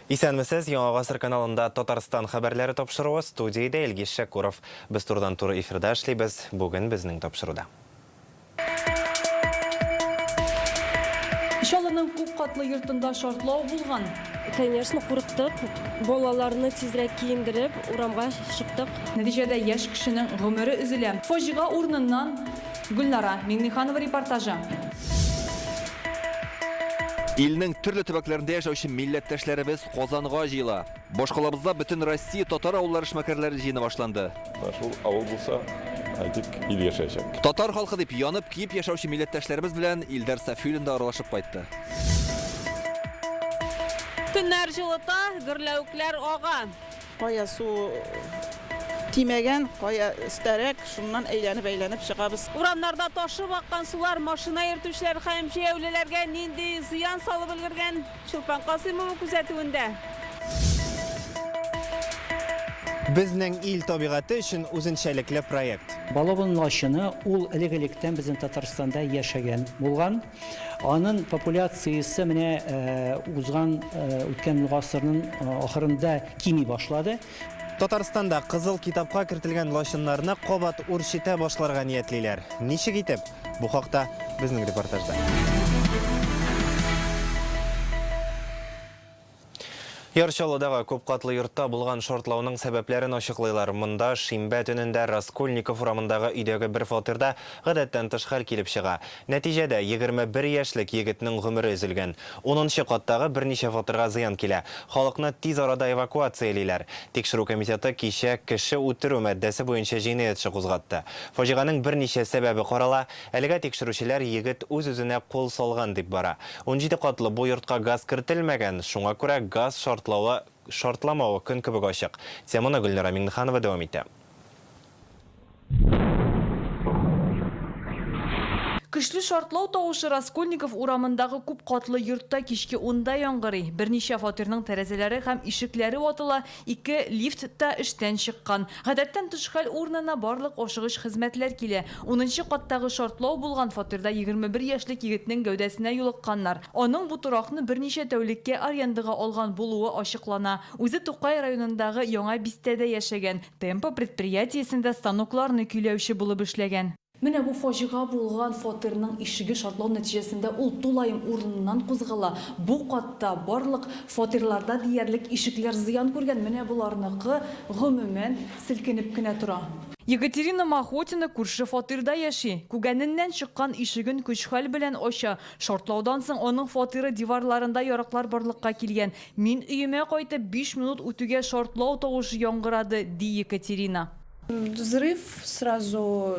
Исәнмесез, Яңа Гасыр каналында Татарстан хәбәрләре тапшыруы студияда Илгиз Шәкуров. Без турдан туры эфирда эшлибез. Бүген безнең тапшыруда. Шалының күп катлы йортында шартлау булган. Конечно, курыктык. Балаларны тизрәк киендереп, урамга чыктык. Нәтиҗәдә яшь кешенең гомере өзелә. Фаҗига урыныннан Гөлнара Миңнеханова репортажы. Илнең төрле төбәкләрендә яшәүче милләттәшләребез Казанга җыела. Башкалабызда бөтен Россия татар авыллары эшмәкәрләре җыена башланды. Шул авыл булса, әйтик, ил яшәячәк. Татар халкы дип янып киеп яшәүче милләттәшләребез белән Илдар Сафиуллин да аралашып кайтты. Көннәр җылыта, гөрләүкләр ага. Кая су тимәгән, кая өстәрәк, шуннан әйләнеп чыгабыз. Урамнарда ташып аккан сулар машина йөртүчеләр һәм җәяүлеләргә нинди зыян салып өлгергән? Чулпан Касыймова күзәтүендә. Безнең ил табигаты өчен үзенчәлекле проект. Балабын лашыны ул элек-электән безнең Татарстанда яшәгән булган. Аның популяциясе менә узган үткән гасырның ахырында кими башлады. Татарстанда кызыл китапка кертелгән лашыннарны кабат үрчетә башларга ниятлиләр. Ничек итеп? Бу хакта безнең репортажда. Ярчалыдагы күп катлы йортта булган шартлауның сәбәпләрен ачыклыйлар. Монда шимбә төнендә Раскольников урамындагы өйдәге бер фатирда гадәттән тыш хәл килеп чыга. Нәтиҗәдә 21 яшьлек егетнең гомере өзелгән. 10нчы каттагы берничә фатирга зыян килә. Халыкны тиз арада эвакуациялиләр. Тикшерү комитеты кичә кеше үтерү маддәсе буенча җинаять эше кузгатты. Фаҗиганың берничә сәбәбе карала. Әлегә тикшерүчеләр егет үз-үзенә кул салган дип бара. 17 катлы бу йортка газ кертелмәгән. Шуңа күрә газ шартламауы көн кебек ачык. Теманы Гөлнара Миңнеханова дәвам итә. Көчле шартлау тавышы Раскольников урамындагы күп катлы йортта кичке 10-да яңгырый. Берничә фатирның тәрәзәләре һәм ишекләре ватыла, 2 лифт та эштән чыккан. Гадәттән тыш хәл урынына барлык ашыгыч хезмәтләр килә. 10нчы каттагы шартлау булган фатирда 21 яшьлек егетнең гәүдәсенә юлыкканнар. Аның бу торакны берничә тәүлеккә арендага алган булуы ачыклана. Үзе Тукай районындагы Яңа Бистәдә яшәгән. Темпо предприятиесендә станокларны көйләүче булып эшләгән. Менә бу фаҗига булган фатирның ишеге шартлау нәтиҗәсендә ул тулайым урыныннан кузгала. Бу катта барлык фатирларда диярлек ишекләр зыян күргән. Менә буларныкы гомумән селкенеп кенә тора. Екатерина Махотина күрше фатирда яши. Күгәненнән чыккан ишеген көч-хәл белән ача. Шартлаудан соң аның фатиры диварларында яраклар барлыкка килгән. Мин өемә кайтып 5 минут үтүгә шартлау тавышы яңгырады, ди Екатерина. Взрыв сразу,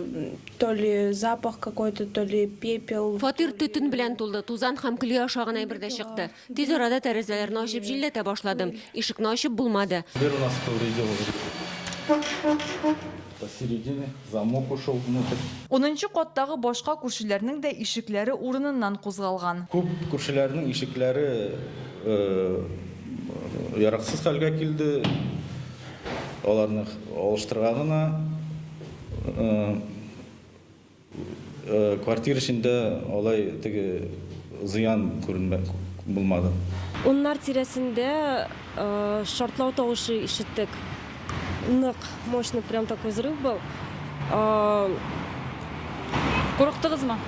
то ли запах какой-то, то ли пепел. Фатир төтен белән тулды. Тузан һәм көлгә ошагына әйбердә чыкты. Тиз арада тәрәзәләрне ачып җилләтә башладым. Ишекне ачып булмады. Дверь у нас повредила. Посередине замок ушел внутрь. 10нчы каттагы башка күршеләрнең дә ишекләре урыныннан кузгалган. Күп күршеләрнең ишекләре яраксыз хәлгә килде. Аларны алыштырганына квартира эчендә алай теге зыян булмады. Уннар тирәсендә шартлау тавышы ишеттек. Нык, мощный прям такой взрыв был. Курыктыгызмы?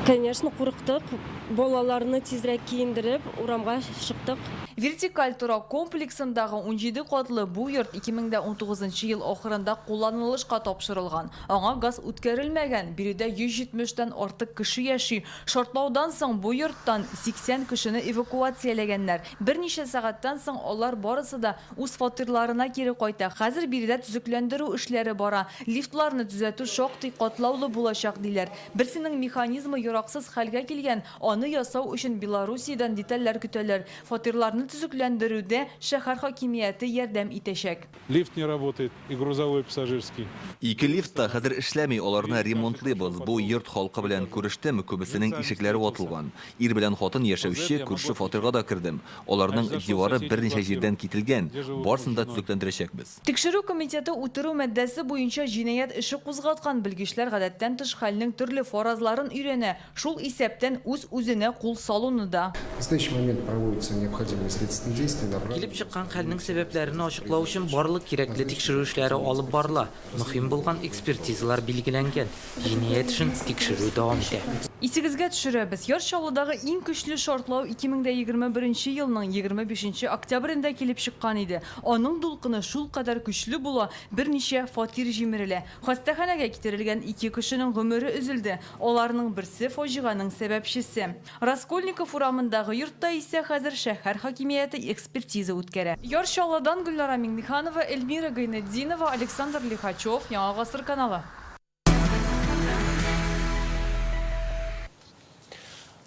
Конечно, курыктык. Балаларны тизрәк киендереп, урамга чыктык. Вертикаль торак комплексындагы 17 катлы бу йорт 2019 ел ахырында кулланылышка тапшырылган. Аңа газ үткәрелмәгән. Биредә 170тән артык кеше яши. Шартлаудан соң бу йорттан 80 кешене эвакуацияләгәннәр. Берничә сәгатьтән соң алар барысы да үз фатирларына кире кайта. Хәзер биредә төзекләндерү эшләре бара. Лифтларны төзәтү шактый катлаулы булачак диләр. Берсенең механизмы яраксыз хәлгә килгән. Аны ясау өчен Белоруссиядән детальләр көтәләр. Фатирларны төзекләндерүдә шәһәр хакимияте ярдәм итәчәк. Лифт не работает и грузовой пассажирский. 2 лифтта хәзер эшләми, аларны ремонтлыйбыз. Бу йорт халкы белән күрештем, күбесенең ишекләре ватылган. Ир белән хатын яшәүче күрше фатирга да кердем. Аларның дивары берничә җирдән кителгән. Барсын да төзекләндерәчәкбез. Тикшерү комитеты үтерү маддәсе буенча җинаять эше кузгаткан. Белгечләр гадәттән тыш хәлнең төрле фаразларын өйрәнә. Шул исәптән үз үзенә кул салуны да. В настоящий момент проводятся необходимые следственные действия. Килеп чыккан хәлнең сәбәпләрен ачыклау өчен барлык кирәкле тикшерү эшләре алып барыла. Мөһим булган экспертизалар билгеләнгән. Җинаять эшен тикшерү дәвам итә. Исегезгә төшерәбез. Яр Чаллыдагы иң көчле шартлау 2021 елның 25 октябрендә килеп чыккан иде. Аның дулкыны шул кадәр көчле була, берничә фатир җимерелә. Хастаханәгә китерелгән 2 кешенең гомере өзелде. Аларның берсе фаҗиганың сәбәпчесе. Раскольников урамындагы йортта исә хәзер шәһәр хакимияте экспертиза үткәрә. Яр Чаллыдан Гөлнара Миңнеханова, Эльмира Гайнетдинова, Александр Лихачев, Яңа гасыр каналы.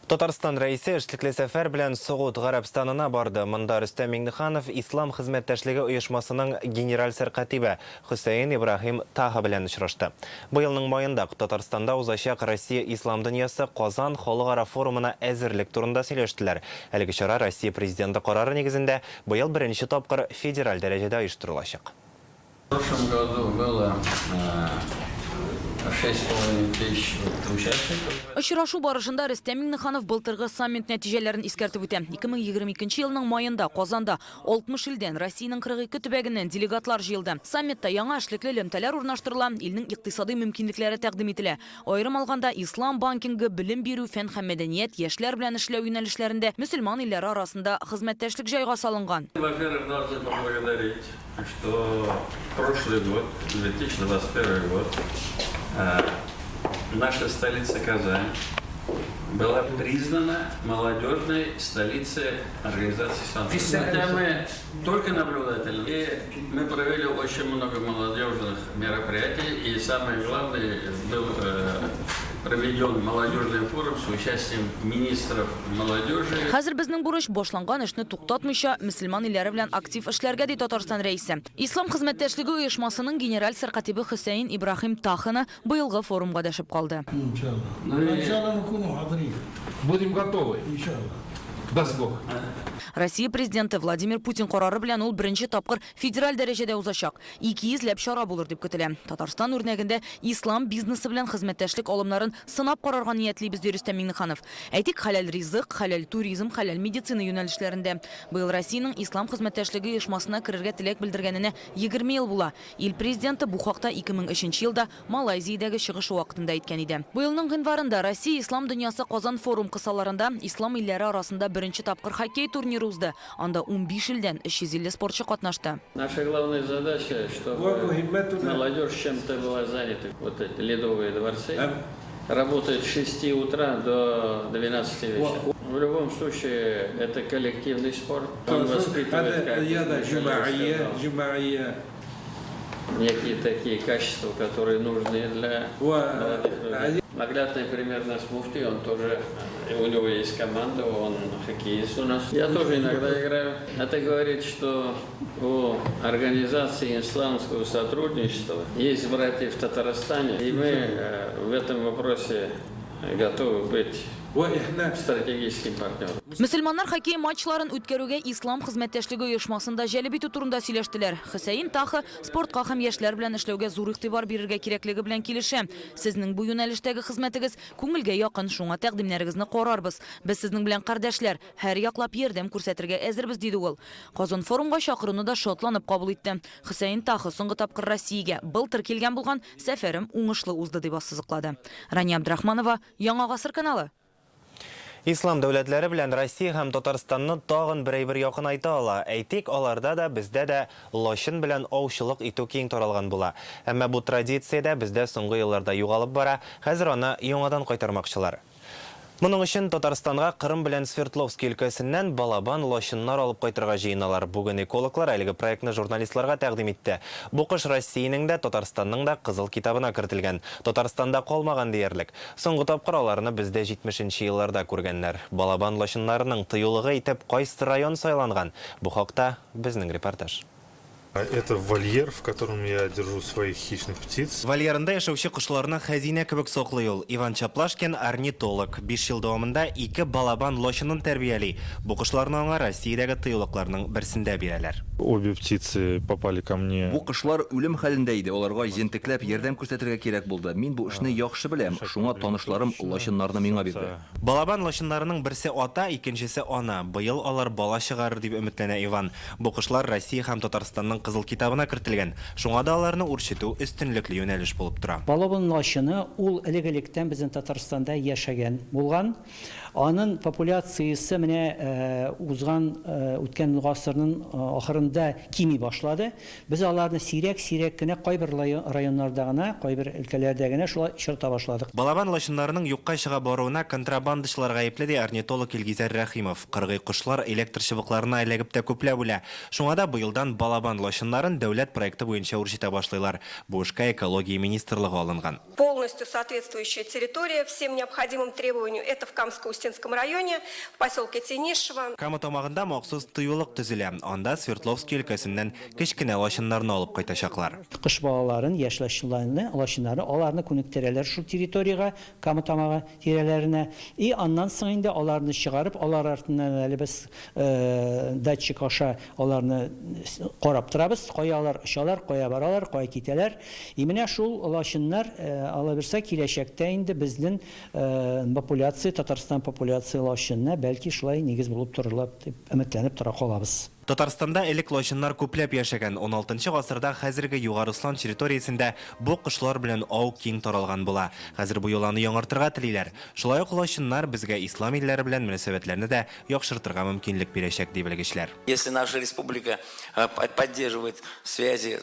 Татарстан рәисе эшлекле сәфәр белән Сауд Гарәбстанына барды. Монда Рөстәм Миңнеханов Ислам хезмәттәшлеге оешмасының генераль сәркатибе Хөсәен Ибрахим Таха белән очрашты. Быелның маенда Татарстанда узачак Россия Ислам дөньясы Казан халыкара форумына әзерлек турында сөйләштеләр. Әлеге чара Россия президенты карары нигезендә быел беренче тапкыр федераль дәрәҗәдә оештырылачак. В прошлом году было 6,5 тысяч участников. Очрашу барышында Рөстәм Миңнеханов былтыргы саммит нәтиҗәләрен искәртеп үтә. 2022 елның маенда Казанда 60 илдән Россиянең 42 төбәгеннән делегатлар җыелды. Саммитта яңа эшлекле элемтәләр урнаштырыла, илнең икътисади мөмкинлекләре тәкъдим ителә. Аерым алганда ислам банкингы, белем бирү, фән һәм мәдәният, яшьләр белән эшләү юнәлешләрендә мөселман илләре арасында хезмәттәшлек җайга салынган. Во-первых, должны поблагодарить, что прошлый год, 2021 год, наша столица Казань была признана молодежной столицей организации «Ислам». Хотя мы только наблюдатели, и мы провели очень много молодежных мероприятий, и самое главное, был проведен молодежный форум с участием министров молодежи. Хәзер безнең бурыч башланган эшне туктатмыйча мөселман илләре белән актив эшләргә ди Татарстан рәисе. Ислам хезмәттәшлеге оешмасының генераль сәркатибе Хөсәен Ибрахим Таханы быелгы форумга дәшеп калды. Будем готовы. Даст Бог. Россия президенты Владимир Путин карары белән ул беренче тапкыр федераль дәрәҗәдә узачак. 200 чара булыр дип көтелә. Татарстан үрнәгендә ислам бизнесы белән хезмәттәшлек алымнарын сынап карарга ниятлибез ди Рөстәм Миңнеханов. Әйтик, хәләл ризык, хәләл туризм, хәләл медицина юнәлешләрендә. Быел Россиянең ислам хезмәттәшлеге оешмасына керергә теләк белдергәненә 20 ел була. Ил президенты бу хакта 2003 елда Малайзиядәге чыгыш вакытында әйткән иде. Быелның гыйнварында Россия Ислам дөньясы Казан форум кысаларында ислам илләре арасында беренче тапкыр хоккей турниры узды. Анда 15 илдән 350 спортчы катнашты. Наша главная задача, чтобы молодежь чем-то была занята. Вот эти ледовые дворцы. Работает с 6 утра до 12 вечера. В любом случае, это коллективный спорт. Он воспитывает некие такие качества, которые нужны для молодых людей. Наглядный пример наш муфти, он тоже, у него есть команда, он хоккеист у нас. Я тоже иногда играю. Это говорит, что у организации исламского сотрудничества есть братья в Татарстане, и мы в этом вопросе готовы быть стратегическим партнером. Мөселманнар хоккей матчларын үткәрүгә ислам хезмәттәшлеге оешмасында җәлеп итү турында сөйләштеләр. Хөсәен Таха спортка һәм яшьләр белән эшләүгә зур игътибар бирергә кирәклеге белән килешә. Сезнең бу юнәлештәге хезмәтегез күңелгә якын, шуңа тәкъдимнәрегезне карарбыз. Без сезнең белән кардәшләр, һәр яклап ярдәм күрсәтергә әзербез, диде ул. Казан форумга чакыруны да шатланып кабул итте. Хөсәен Таха соңгы тапкыр Россиягә былтыр килгән булган сәфәрем уңышлы узды дип ассызыклады. Рания Абдрахманова, Яңа гасыр каналы. Ислам дәүләтләре белән Россия һәм Татарстанны тагын берәйбер якын айта ала. Әйтик, аларда да бездә дә лошын белән аучылык итү киң таралган була. Әмма бу традициядә бездә соңгы елларда югалып бара. Хәзер аны яңадан кайтармакчылар. Моның өчен Татарстанга Кырым белән Свердловск өлкәсеннән балабан лошыннар алып кайтырга җыеналар. Бүген экологлар әлеге проектны журналистларга тәкъдим итте. Бу кыш Россиянең дә, Татарстанның да кызыл китабына кертелгән. Татарстанда калмаган диярлек. Соңгы тапкыр аларны бездә 70нче елларда күргәннәр. Балабан лошыннарының тыюлыгы итеп кайсы район сайланган? Бу хакта безнең репортаж. Это вольер, в котором я держу своих хищных птиц. Вольерында яшәүче кошларны хәзинә кебек саклый ул. Иван Чаплашкин орнитолог. 5 ел дәвамында 2 балабан лошынын тәрбияли. Бу кошларны аңа Россиядәге тыюлыкларның берсендә бирәләр. Обе птицы попали ко мне. Бу кышлар үлем хәлендә иде. Аларга җентекләп ярдәм күрсәтергә кирәк булды. Мин бу эшне яхшы беләм. Шуңа танышларым лошыннарны миңа бирде. Балабан лошыннарының берсе ата, икенчесе ана. Быел алар бала чыгарыр дип өметләнә Иван. Бу кошлар Россия һәм Татарстанның кызыл китабына кертелгән. Шуңа да аларны үрчетү өстенлекле юнәлеш булып тора. Балабан лошыны ул элек-электән безнең Татарстанда яшәгән булган. Аның популяциясе менә узган үткән гасырның ахырында кими башлады. Без аларны сирәк кенә кайбер районнарда гына, кайбер өлкәләрдә генә шулай очрата башладык. Балабан лошыннарының юкка чыга баруына контрабандачылар гаепле ди орнитолог Илгизәр Рәхимов. Кыргый кошлар электр чыбыкларына эләгеп тә күпләп үлә. Шуңа да быелдан балабан лошыннарын дәүләт проекты буенча үрчетә башлыйлар. Бу эшкә экология министрлыгы алынган. Полностью соответствующая территория всем необходимым требованиям. Это в Камско-Устинском районе, в поселке Тенишево. Кама тамагында махсус тыюлык төзелә. Анда Свердловский өлкәсеннән кечкенә лошыннарны алып кайтачаклар. Кыш балаларын, яшь лошыннарны, аларны күнектерәләр шул территорияга, Кама тамагы тирәләренә. И аннан соң инде аларны чыгарып, алар артыннан әле без датчик аша аларны карап торабыз. Каялар очалар, кая баралар, кая китәләр. И менә шул лошыннар ала берсә киләчәктә инде безнең популяция, Татарстан популяция лошынны бәлки шулай нигез булып торырлар дип өметләнеп тора калабыз. Татарстанда элек лошыннар күпләп яшәгән. 16 гасырда хәзерге Югарыслан территориясендә бу кошлар белән ау киң таралган була. Хәзер бу йоланы яңартырга телиләр. Шулай ук лошыннар безгә ислам илләре белән мөнәсәбәтләрне дә яхшыртырга мөмкинлек бирәчәк ди белгечләр. Если наша республика поддерживает связи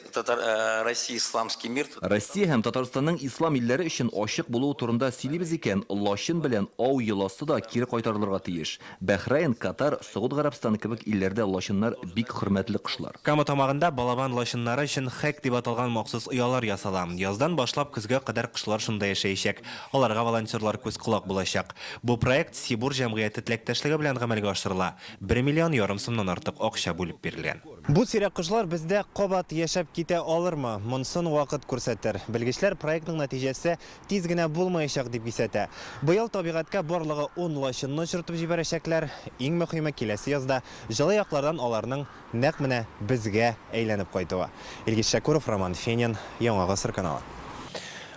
России исламский мир. Россия һәм Татарстанның ислам илләре өчен ачык булуы турында сөйлибез икән, лошын белән ау йоласы да кире кайтарылырга тиеш. Бәхрәйн, Катар, Сауд Гарәбстаны кебек илләрдә лошыннар бик хөрмәтле кошлар. Кама тамагында балабан лошыннары өчен хэк дип аталган махсус оялар ясала. Яздан башлап көзгә кадәр кошлар шунда яшәячәк. Аларга волонтерлар күз кулак булачак. Бу проект Сибур җәмгыяте теләктәшлеге белән гамәлгә ашырыла. 1,5 миллион сумнан артык акча бүлеп бирелгән. Бу сирәк кошлар бездә кабат яшәп китә алырмы? Монсын вакыт күрсәтер. Белгечләр проектның нәтиҗәсе тиз генә булмаячак дип исәтә. Быел табигатькә барлыгы 10 лошынны очыртып җибәрәчәкләр. Иң мөһиме киләсе язда җылы яклардан аларның нәкъ менә безгә әйләнеп кайтуы. Илгиз Шәкүров, Роман Фенин, Яңа гасыр каналы.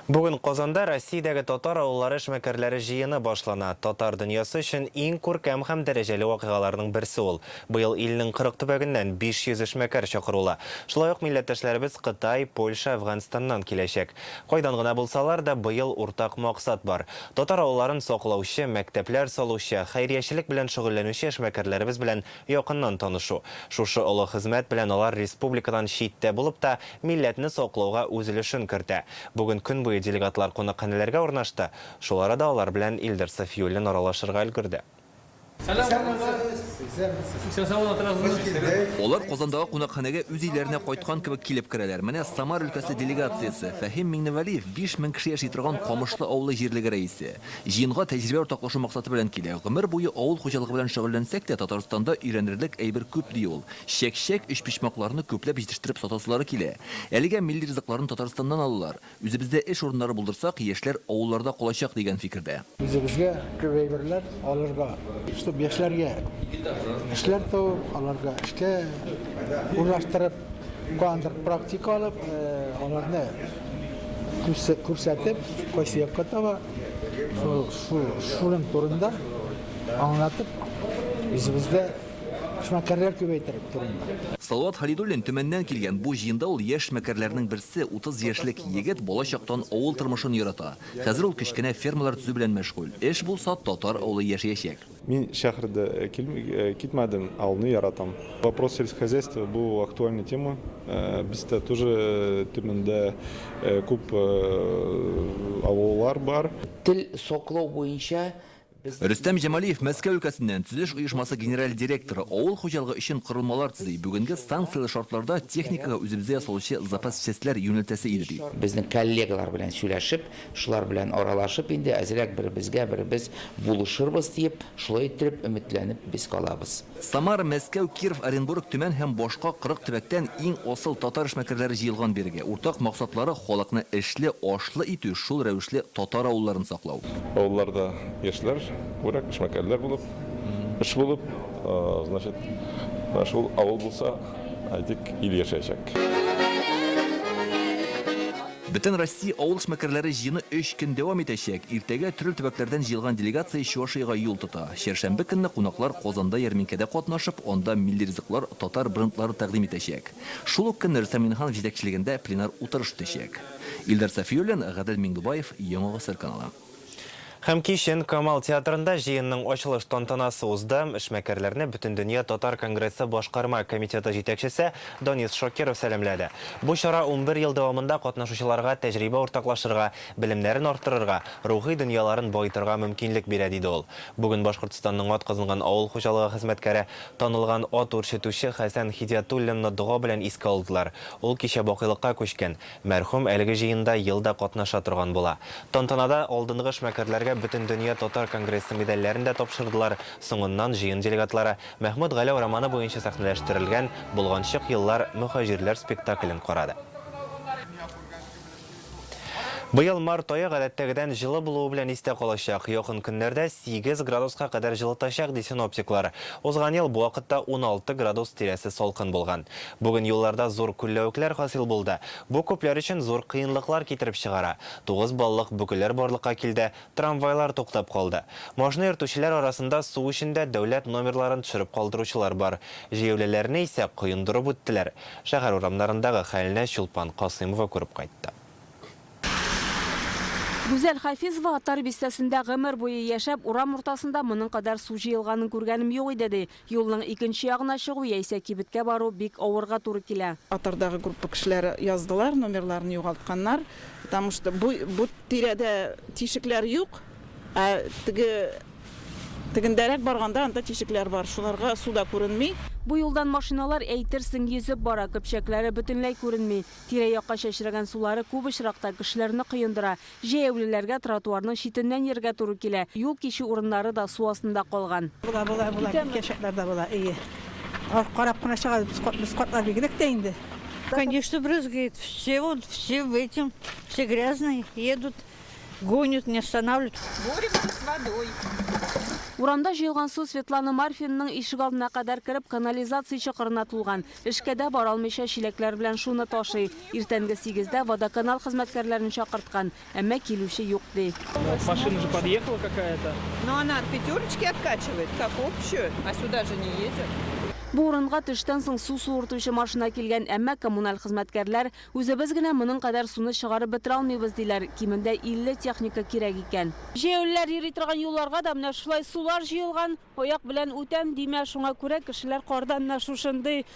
Бүген Казанда Россиядәге татар авыллары эшмәкәрләре җыены башлана. Татар дөньясы өчен иң күркәм һәм дәрәҗәле вакыйгаларның берсе ул. Быел илнең 40 төбәгеннән 500 эшмәкәр чакырула. Шулай ук милләттәшләребез Кытай, Польша, Афганстаннан киләчәк. Кайдан гына булсалар да быел уртак максат бар. Татар авылларын саклаучы, мәктәпләр салучы, хәйриячелек белән шөгыльләнүче эшмәкәрләребез белән якыннан танышу. Шушы олы хезмәт белән алар республикадан читтә булып та милләтне саклауга үз өлешен кертә. Бүген көн делегатлар кунакханәләргә урнашты. Шул арада алар белән Илдар Сафиуллин аралашырга өлгерде. Олар Казандагы кунакханәгә үз өйләренә кайткан кебек килеп керәләр. Менә Самар өлкәсе делегациясе Фәһим Миңневәлиев 5000 кеше яши торган Камышлы авылы җирлеге рәисе. Җыенга тәҗрибә уртаклашу максаты белән килә. Гомер буе авыл хуҗалыгы белән шөгыльләнсәк тә, Татарстанда өйрәнерлек әйбер күп ди ул. Чәк-чәк өч пичмакларны күпләп җитештереп сатасылары килә. Әлегә милли ризыкларын Татарстаннан алалар. Үзебездә эш урыннары булдырсак, яшьләр авылларда калачак дигән фикердә. Үзебезгә күп әйберләр алырга, чтобы яшьләргә эшләр табып, аларга эшкә урнаштырып, кандыр практика алып, аларны күрсәтеп, кайсы якка таба шуның турында аңлатып, үзебездә эшмәкәрләр күбәйтеп турында. Салават Халидуллин Төмәннән килгән. Бу җыенда ул яшь эшмәкәрләрнең берсе, 30 яшьлек егет бала чактан авыл тормышын ярата. Хәзер ул кечкенә фермалар төзү белән мәшгуль. Эш булса, татар авылы яшәячәк. Мин шәһәрдә китмәдем, авылны яратам. Вопрос сельскохозяйства бу актуальная тема. Бездә тоже Төмәндә күп авыллар бар. Тел саклау буенча Рөстәм Җамалиев Мәскәү өлкәсеннән төзелеш оешмасы генераль директоры авыл хуҗалыгы өчен корылмалар төзи. Бүгенге станциялы шартларда техникага үзебездә ясалучы запас частьләр юнәлтәсе иде. Безнең коллегалар белән сөйләшеп, шулар белән аралашып, инде әзрәк беребез булышырбыз дип, шулай итеп өметләнеп без калабыз. Самара, Мәскәү, Киров, Оренбург, Төмән һәм башка 40 төбәктән иң асыл татар эшмәкәрләре җыелган бирегә. Уртак максатлары халыкны эшле, ашлы итү, шул рәвешле татар авылларын саклау. Авылларда яшьләр, урак эшмәкәрләр булып, эш булып, значит, шул авыл булса, әйтик, ил яшәячәк. Бөтен Россия авыл эшмәкәрләре җыены 3 көн дәвам итәчәк. Иртәгә төрле төбәкләрдән җыелган делегация Чувашиягә юл тота. Чәршәмбе көнне кунаклар Казанда ярминкәдә катнашып, анда милли ризыклар, татар брендлары тәкъдим итәчәк. Шул ук көнне Рөстәм Миңнеханов җитәкчелегендә пленар утырыш үтәчәк. Илдар Сафиуллин, Гадел Миңдубаев, Яңа Гасыр каналы. Һәм кичен Камал театрында җыенның ачылыш тантанасы узды. Эшмәкәрләрне Бөтен дөнья татар конгрессы башкарма комитеты җитәкчесе Донис Шокеров сәламләде. Бу чара 11 ел дәвамында катнашучыларга тәҗрибә уртаклашырга, белемнәрен арттырырга, рухи дөньяларын байтырга мөмкинлек бирә диде ул. Бүген Башкортстанның атказанган авыл хуҗалыгы хезмәткәре, танылган ат үрчетүче Хәсән Хидиятуллинны дуга белән искә алдылар. Ул кичә бакыйлыкка күчкән. Мәрхүм әлеге җыенда елда катнаша торган була. Тантанада алдынгы эшмәкәрләргә Бөтен дөнья татар конгрессы медальләрен дә тапшырдылар. Соңыннан җыен делегатлары Мәхмүд Галәү романы буенча сәхнәләштерелгән «Булганчык еллар» мөхаҗирләр спектаклен карады. Быел март айы гадәттәгедән жылы булуы белән истә калачак. Якын көннәрдә 8 градуска кадәр жылытачак ди синоптиклар. Узган ел бу вакытта 16 градус тирәсе салкын булган. Бүген юлларда зур күлләвекләр хасил булды. Бу күпләр өчен зур кыенлыклар китереп чыгара. 9 баллык бүкеләр барлыкка килде, трамвайлар туктап калды. Машина йөртүчеләр арасында су эчендә дәүләт номерларын төшереп калдыручылар бар. Җәяүлеләрне исә кыендырып үттеләр. Шәһәр урамнарындагы хәлне Чулпан Касыймова күреп кайтты. Гүзәл Хафизова аттар бистәсендә гомер буе яшәп, урам уртасында моның кадәр су җыелганын күргәнем юк иде ди. Юлның икенче ягына чыгу яисә кибеткә бару бик авырга туры килә. Атардагы группа кешеләре яздылар, номерларын югалтканнар, потому что бу тирәдә тишекләр юк, тегендәрәк барганда анда тишекләр бар, шуларга суда күренми. Бу юлдан машиналар әйтерсең йөзеп бара, көпчәкләре бөтенләй күренми. Тирә-якка чәчрәгән сулары күп очракта кешеләрне кыендыра. Җәяүлеләргә тротуарның читеннән йөргә туры килә. Юл кичү урыннары да су астында калган. Була, кешеләр дә була, ие. Карап кына чыгады, без катлар бигрәк тә инде. Конечно, брызгает. Все в этим, все грязные, едут, гонят, не останавливают. Боремся с водой. Урамда җыелган су Светлана Марфинның ишек алдына кадәр кереп канализация чокырына тулган. Эшкә бара алмыйча чиләкләр белән шуны ташый. Иртәнге 8дә водоканал хезмәткәрләрен чакырткан, әмма килүче юк ди. Машина же подъехала какая-то. Но она от пятерочки откачивает, как общую, а сюда же не едет. Бу урынга төштән соң су суыртучы машина килгән, әмма коммуналь хезмәткәрләр үзебез генә моның кадәр суны чыгарып бетерә алмыйбыз диләр. Кимендә 50 техника кирәк икән. Җәяүлеләр йөри торган юлларга да менә шулай сулар җыелган. Аяк белән үтәм димә, шуңа күрә кешеләр кардан да шушындый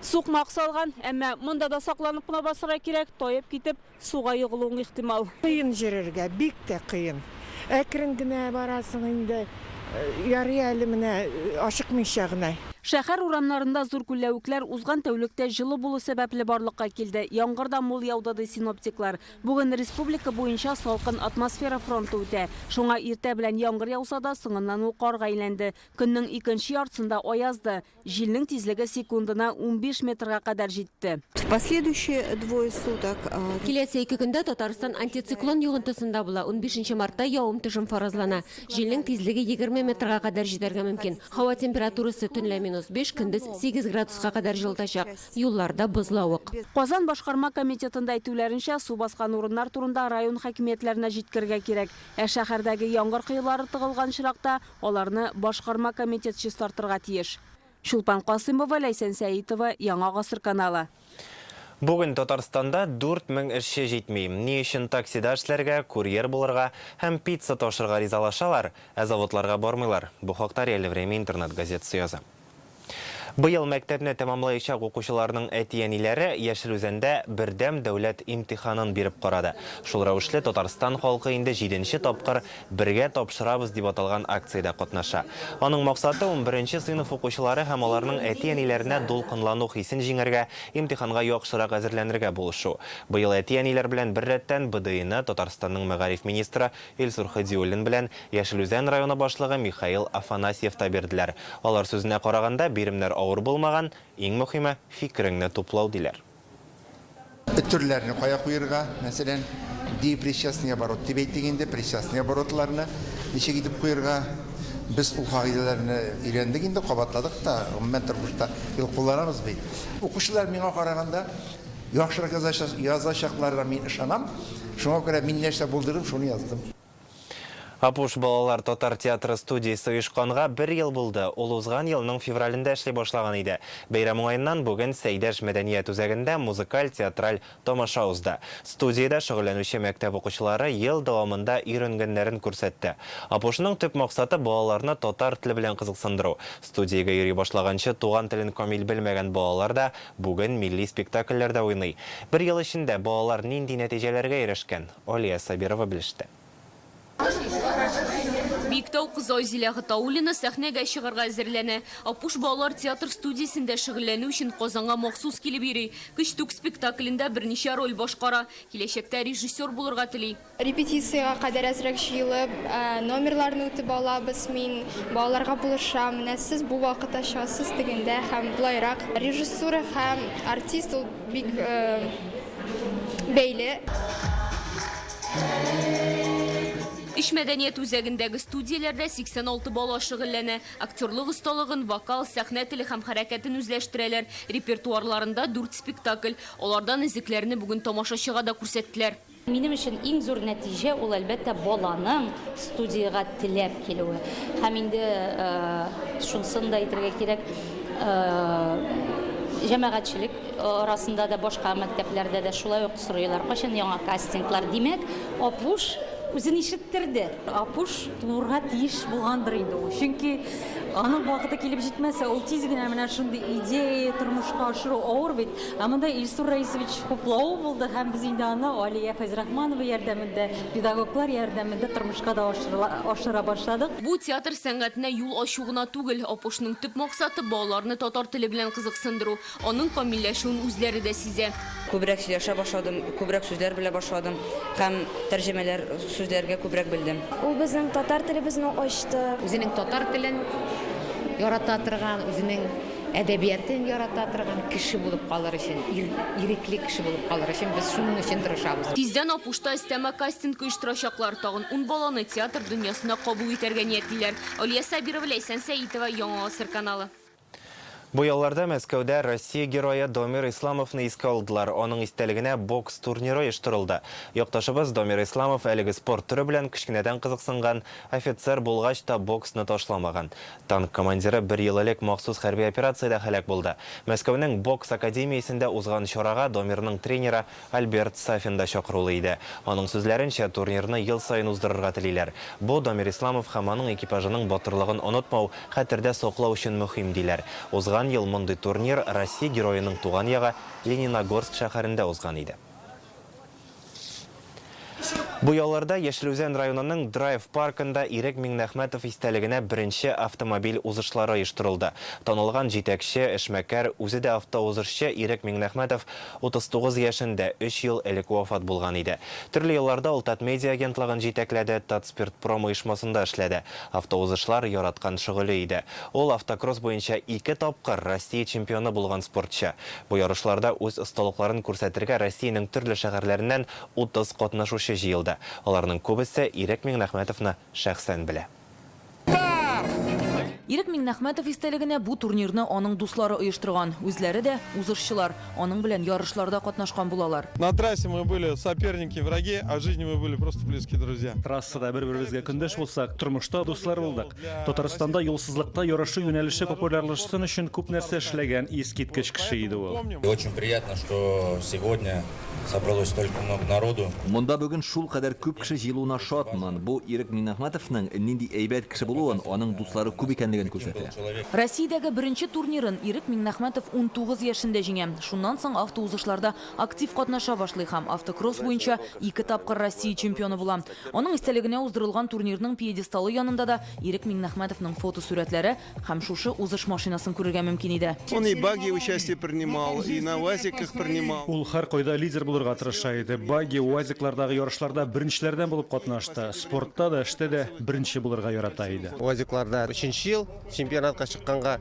сукмак салган, әмма монда да сакланып кына басырга кирәк, таеп китеп суга егылуың ихтимал. Кыен йөрергә, бик тә кыен. Әкрен генә барасың инде, ярый әле менә ашыкмыйча гына. Шәһәр урамнарында зур күлләвекләр узган тәүлектә жылы булу сәбәпле барлыкка килде. Яңгыр да мул яуды ди синоптиклар. Бүген республика буенча салкын атмосфера фронты үтә. Шуңа иртә белән яңгыр яуса да, соңыннан ул карга әйләнде. Көннең икенче яртысында аязды. Җилнең тизлеге секундына 15 метрга кадәр җитте. Последующие двое суток. Киләсе 2 көндә Татарстан антициклон йогынтысында була. 15 мартта явым-төшем фаразлана. Җилнең тизлеге 20 метрга кадәр җитәргә мөмкин. Һава температурасы төнлә -5, көндез 8 градуска кадәр жылытачак. Юлларда бозлавык. Казан башкарма комитетында әйтүләренчә, су баскан урыннар турында район хакимиятләренә җиткергә кирәк. Ә шәһәрдәге яңгыр кыйлары тыгылган чиракта аларны башкарма комитет чистартырга тиеш. Чулпан Касыймова, Ләйсән Сәитова, Яңа Гасыр каналы. Бүген Татарстанда 4000 эшче җитми. Ни өчен таксида эшләргә, курьер булырга һәм пицца ташырга ризалашалар, ә заводларга бармыйлар. Бу хакта Реаль Время интернет газетасы яза. Быел мәктәпне тәмамлаючак укучыларның әтиәниләре Яшел Үзәндә бердәм дәүләт имтиханын биреп карады. Шул рәвешле Татарстан халкы инде 7нче тапкыр бергә тапшырабыз дип аталган акциядә катнаша. Аның максаты 11нче сыйныф укучылары һәм аларның әтиәниләренә дулкынлану хисен җиңәргә, имтиханга яхшырак әзерләнергә булышу. Быел әтиәниләр белән бер рәттән БДИны Татарстанның мәгариф министры Илсур Хадиуллин белән Яшел Үзән районы башлыгы Михаил Афанасьев та бирделәр. Алар сүзенә караганда биремнәр ауыр булмаган, иң мөһиме фикереңне туплау диләр. Төрләрне кая куярга, мәсәлән, депрессиясына оборот дип әйтгәндә, депрессиясына оборотларны ничек итеп куярга без ул кагыйдәләрне өйрәндек инде, кабатладык та, гомумән тормышта кулланабыз бит. Укучылар миңа караганда яхшырак язачакларга мин ышанам. Шуңа күрә мин нәрсә булдырып, шуны яздым. Апуш балалар Татар театры студиясы оешканга 1 ел булды. Ул узган елның февралендә эшли башлаган иде. Бәйрәм уңаеннан бүген Сәйдәш мәдәният үзәгендә музыкаль-театраль тамаша узды. Студиядә шөгыльләнүче мәктәп укучылары ел дәвамында өйрәнгәннәрен күрсәтте. Апушның төп максаты балаларны татар теле белән кызыксындыру. Студиягә йөри башлаганчы туган телен камил белмәгән балалар да бүген милли спектакльләрдә уйный. 1 ел эчендә балалар нинди нәтиҗәләргә ирешкән? Алия Сабирова белеште. Биктау кызы Зилә Гатауллина сәхнәгә чыгарга әзерләнә. Апуш балалар театр студиясендә шөгыльләнү өчен Казанга махсус килеп йөри. Көчтүк спектаклендә берничә роль башкара. Киләчәктә режиссер булырга тели. Репетицияга кадәр әзрәк җыелып, номерларны үтеп алабыз. Мин балаларга булышам. Менә сез бу вакытта чыгасыз дигәндә һәм булайрак. Режиссура һәм артист ул бик бәйле. Иш мәдәният үзәгендәге студияләрдә 86 бала шөгыльләнә. Актерлык осталыгын, вокал, сәхнә теле һәм хәрәкәтен үзләштерәләр. Репертуарларында 4 спектакль. Алардан изекләрне бүген тамашачыга да күрсәттеләр. Минем өчен иң зур нәтиҗә ул әлбәттә баланың студияга теләп килүе. Һәм инде шунысын да әйтергә кирәк, җәмәгатьчелек арасында да башка мәктәпләрдә дә шулай ук сорыйлар. Кайчан яңа кастинглар, димәк, Апуш үзен ишеттерде. Апуш тулырга тиеш булгандыр инде ул. Чөнки аның вакыты килеп җитмәсә, ул тиз генә менә шундый идея тормышка ашыру авыр бит. Монда Илсур Раисович хуплау булды һәм без инде аны Алия Фәзрахманова ярдәмендә, педагоглар ярдәмендә тормышка да ашыра башладык. Бу театр сәнгатенә юл ачу гына түгел, Апушның төп максаты балаларны татар теле белән кызыксындыру. Аның камилләшүен үзләре дә сизә. Күбрәк сөйләшә башладым, күбрәк сүзләр белә башладым һәм тәрҗемәләр сүзләргә күбрәк белдем. Ул безнең татар телебезне ачты. Үзенең татар телен ярата торган, үзенең әдәбиятын ярата торган кеше булып калыр өчен, ирекле кеше булып калыр өчен без шуның өчен тырышабыз. Тиздән Апушта өстәмә кастинг оештырачаклар, тагын 10 баланы театр дөньясына кабул итәргә ниятлиләр. Алия Сабирова, Ләйсән Сәитова, Яңа Гасыр каналы. Бу ялларда Мәскәүдә Россия герое Домир Исламовны искә алдылар. Аның истәлегенә бокс турниры оештырылды. Якташыбыз Домир Исламов әлеге спорт түрі белән кечкенәдән кызыксынган, офицер булгач та боксны ташламаган. Танк командиры 1 ел элек махсус хәрби операциядә һәлак булды. Мәскәүнең бокс академиясендә узган чарага Домирның тренеры Альберт Сафин да чакырылы иде. Аның сүзләренчә, турнирны ел сайын уздырырга телиләр. Бу Домир Исламов һәм аның экипажының батырлыгын онытмау, хәтердә саклау өчен мөһим диләр. Ел мондый турнир Россия героеның туган ягы Лениногорск шәһәрендә узган иде. Бу ялларда Яшел Үзән районының Драйв паркында Ирек Миңнәхмәтов истәлегенә беренче автомобиль узышлары оештырылды. Танылган җитәкче, эшмәкәр, үзе дә автоузышчы Ирек Миңнәхмәтов 39 яшендә 3 ел элек вафат булган иде. Төрле елларда ул Татмедиа агентлыгын җитәкләде, Татспиртпром оешмасында эшләде. Автоузышлар яраткан шөгыле иде. Ул автокросс буенча 2 тапкыр Россия чемпионы булган спортчы. Бу ярышларда үз осталыкларын күрсәтергә Россиянең төрле шәһәрләреннән 30 катнашучы җыелды. Аларның күбесе Ирек Миңнәхмәтовны шәхсән белә. Ирек Миңнәхмәтов истәлегенә бу турнирны аның дуслары оештырган. Үзләре дә узышчылар. Аның белән ярышларда катнашкан булалар. На трассе мы были соперники, враги, а в жизни мы были просто близкие друзья. Трассада бер-беребезгә көндәш булсак, тормышта дуслар булдык. Татарстанда юлсызлыкта ярышу юнәлеше популярлашсын өчен күп нәрсә эшләгән искиткеч кеше иде ул. Очень приятно, что сегодня собралось столько много народу. Монда бүген шул кадәр күп кеше җыелуына шатман. Бу Ирек Миңнәхмәтовның нинди әйбәт кеше булуын, аның дуслары күп икәнлеген икәнлеген күрсәтә. Россиядәге беренче турнирын Ирек Миңнәхмәтов 19 яшендә җиңә. Шуннан соң автоузышларда актив катнаша башлый һәм автокросс буенча 2 тапкыр Россия чемпионы була. Аның истәлегенә уздырылган турнирның пьедесталы янында да Ирек Миңнәхмәтовның фотосурәтләре һәм шушы узыш машинасын күрергә мөмкин иде. Он и баги участие принимал, и на УАЗиках принимал. Ул һәр кайда лидер булырга тырыша иде. Баги, УАЗиклардагы ярышларда беренчеләрдән булып катнашты. Спортта да, эштә дә беренче булырга ярата иде. УАЗикларда 3нче ел чемпионатка чыкканга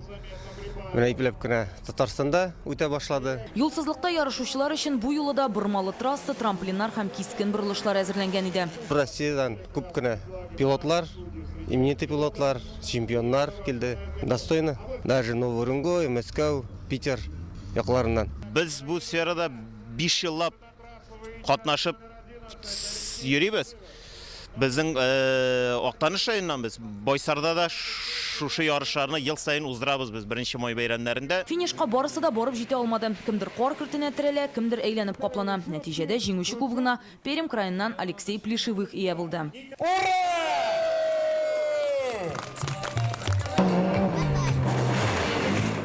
менә ипләп кенә Татарстанда үтә башлады. Юлсызлыкта ярышучылар өчен бу юлы да бормалы трасса, трамплиннар һәм кискен борылышлар әзерләнгән иде. Россиядән күп кенә пилотлар, именитый пилотлар, чемпионнар килде. Достойно. Даже Новый Уренгой, Мәскәү, Питер якларыннан. Без бу сферада 5 еллап катнашып йөрибез. Безнең Актаныш районыннан без Бойсарда да шушы ярышларны ел сайын уздырабыз без 1 май бәйрәмнәрендә. Финишка барысы да барып җитә алмады. Кемдер кар кертенә терәлә, кемдер әйләнеп каплана. Нәтиҗәдә җиңүче кубогына Пермь краеннан Алексей Плешивых ия булды.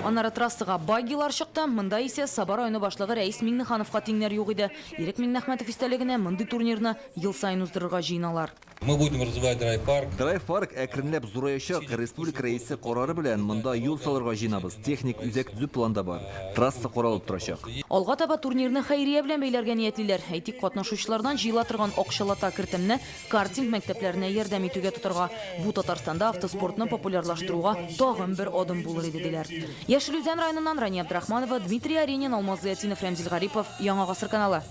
Аннары трассага багилар чыкты. Монда исә Сабар районы башлыгы Рәис Миңнехановка тиңнәр юк иде. Ирек Миңнәхмәтов истәлегенә мондый турнирны ел сайын уздырырга җыйналар. Мы будем развивать драйв-парк. Драйв-парк әкренләп зураячак. Республика рәисе карары белән монда юл салырга җыйнабыз. Техник үзәк төзү планда бар. Трасса каралып торачак. Алга таба турнирны хәйрия белән бәйләргә ниятлиләр. Әйтик, катнашучылардан җыела торган акчалата кертемне картинг мәктәпләренә ярдәм итүгә тотарга. Бу Татарстанда автоспортны популярлаштыруга тагын бер адым булыр иде диләр. Яшелүзән районыннан Рания Абдрахманова, Дмитрий Аренин, Алмаз Зыятинов, Рәмзил Гарипов, Яңа гасыр каналы.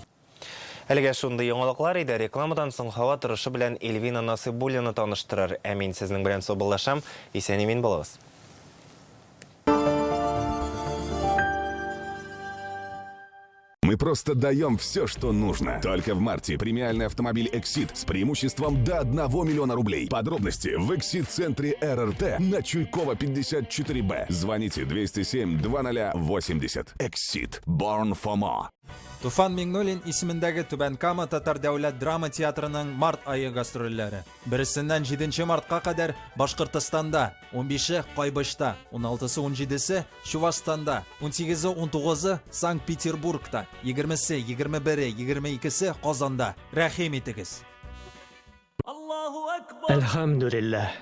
Әлегә шундый яңалыклар иде. Рекламадан соң һава торышы белән Эльвина Насыйбуллина таныштырыр. Ә мин сезнең белән саубуллашам. Исән-имин булыгыз. Мы просто даем все, что нужно. Только в марте премиальный автомобиль Exit с преимуществом до 1 миллиона рублей. Подробности в Exit-центре РРТ на Чуйкова 54Б. Звоните 207-2080. Exit. Born for more. Туфан Миңнуллин исемендәге Түбән Кама Татар дәүләт драма театрының март айы гастрольләре. Берсеннән 7 мартка кадәр Башкортстанда, 15-е Кайбышта, 16-сы 17-се Чувашстанда, 18-е 19-ы Санкт-Петербургта, 20-се 21-е 22-се Казанда. Рәхим итегез. Әлхәмдүлилләһ.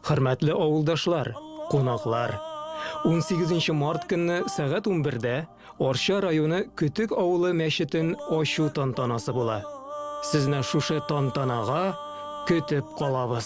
Хөрмәтле авылдашлар, кунаклар. 18 март көнне сәгать 11-дә Орша районы Көтек авылы мәчетен ачу тантанасы була. Сезне шушы тантанага көтеп калабыз.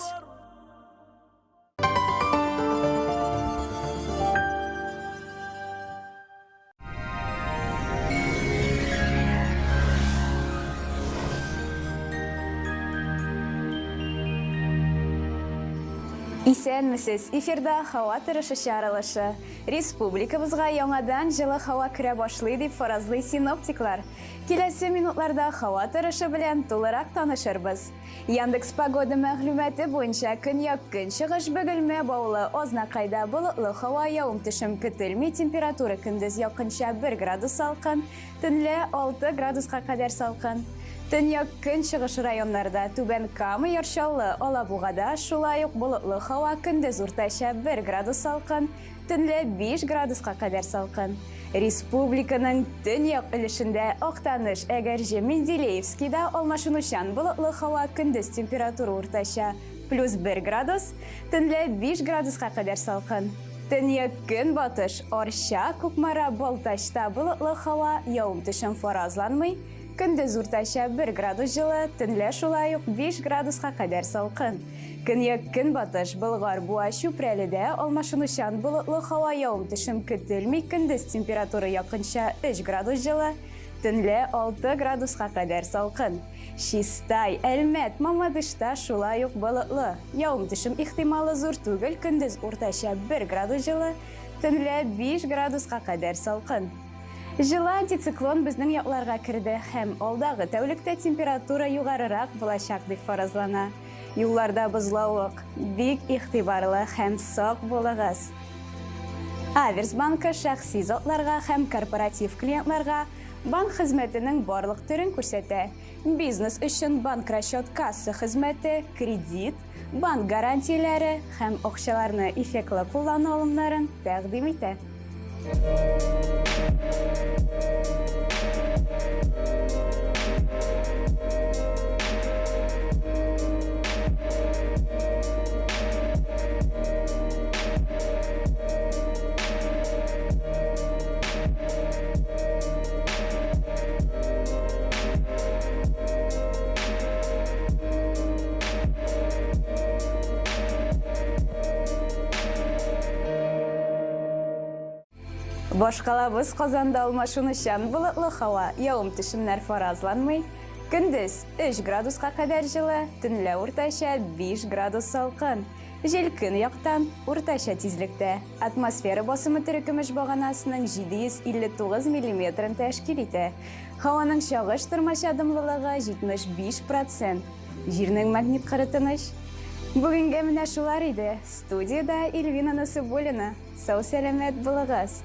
Исәнмесез, эфирда һава торышы чаралышы. Республикабызга яңадан җылы һава керә башлый дип фаразлый синоптиклар. Киләсе минутларда һава торышы белән тулырак танышырбыз. Яндекс погода мәгълүматы буенча көньяк-көнчыгыш Бөгелмә баулы Азнакайда болытлы һава явым-төшем көтелми, температура көндез якынча 1 градус салкын, төнлә 6 градуска кадәр салкын. Төньяк-көнчыгыш районнарда Түбән Кама, Яршаллы, Алабугада шулай ук болытлы һава көндез уртача 1 градус салкын, төнлә 5 градуска кадәр салкын. Республиканың төньяк өлешендә Актаныш, Әгәрҗе, Менделеевскида алмашынучан болытлы һава көндез температура уртача +1 градус, төнлә 5 градуска кадәр салкын. Төньяк-көнбатыш Арча, Кукмара, Балтачта болытлы һава явым-төшем фаразланмый, көндез уртача 1 градус җылы, төнлә шулай ук 5 градуска кадәр салкын. Көньяк-көнбатыш Болгар, Буа, Чүпрәледә алмашынучан болытлы һава явым-төшем көтелми, көндез температура якынча 3 градус җылы, төнлә 6 градуска кадәр салкын. Чистай, Әлмәт, Мамадышта шулай ук болытлы. Явым-төшем ихтималы зур түгел, көндез уртача 1 градус җылы, төнлә 5 градуска кадәр салкын. Җылы антициклон безнең якларга керде һәм алдагы тәүлектә температура югарырак булачак дип фаразлана. Юлларда бозлавык, бик игътибарлы һәм сак булыгыз. Аверс банкы шәхси затларга һәм корпоратив клиентларга банк хезмәтенең барлык төрен күрсәтә. Бизнес өчен банк расчет касса хезмәте, кредит, банк гарантиялары һәм акчаларны эффектлы куллану алымнарын тәкъдим итә. Башкалабыз Казанда алмашынучан болытлы һава, явым-төшемнәр фаразланмый. Көндез 3 градуска кадәр җылы, төнлә уртача 5 градус салкын. Җил көн яктан уртача тизлектә. Атмосфера басымы төркемеш баганасының 759 мм тәшкил итә. Һаваның чагыштырмача дымлылыгы 75%. Җирнең магнит кырытыныч. Бүгенгә менә шулар иде. Студияда Эльвина Насыбуллина. Сау сәламәт булыгыз.